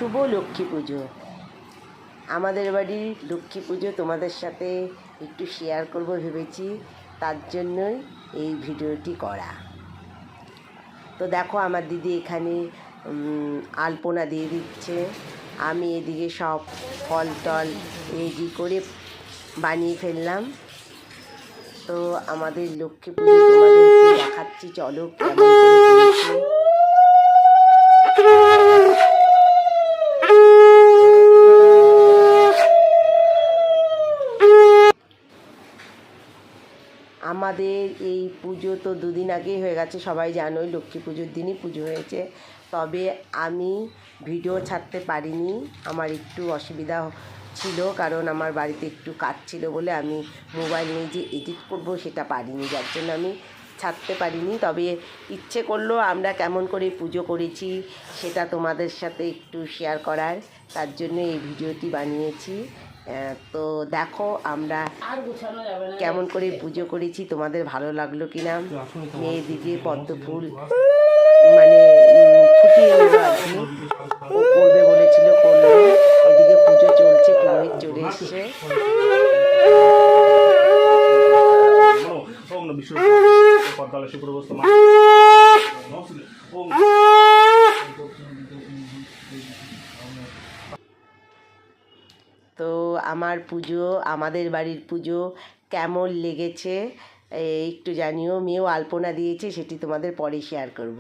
শুভ লক্ষ্মী পুজো। আমাদের বাড়ির লক্ষ্মী পুজো তোমাদের সাথে একটু শেয়ার করব ভেবেছি, তার জন্যই এই ভিডিওটি করা। তো দেখো আমার দিদি এখানে আলপনা দিয়ে দিচ্ছে, আমি এদিকে সব ফল টল রেডি করে বানিয়ে ফেললাম। তো আমাদের লক্ষ্মী পুজো তোমাদেরকে দেখাচ্ছি, চলো কেমন করে করেছি। আমাদের এই পুজো তো দুদিন আগেই হয়ে গেছে, সবাই জানোই লক্ষ্মী পুজোর দিনই পুজো হয়েছে। তবে আমি ভিডিও ছাড়তে পারিনি, আমার একটু অসুবিধা ছিল, কারণ আমার বাড়িতে একটু কাজ ছিল বলে আমি মোবাইল নিয়ে যে এডিট করব সেটা পারিনি, যার জন্য আমি ছাড়তে পারিনি। তবে ইচ্ছে করলো আমরা কেমন করে পুজো করেছি সেটা তোমাদের সাথে একটু শেয়ার করার, তার জন্য এই ভিডিওটি বানিয়েছি। তো দেখো আমরা কেমন করে পুজো করেছি, তোমাদের ভালো লাগলো কিনা। মেয়েদিকে পদ্ম ফুল মানে ফুটিয়ে নিল আর কি, ও করবে বলেছিল, করলো। এদিকে পুজো চলছে, পুরোহিত চলে এসছে। তো আমার পুজো, আমাদের বাড়ির পুজো কেমন লেগেছে একটু জানিও। মেয়েও আলপনা দিয়েছে, সেটি তোমাদের পরে শেয়ার করব।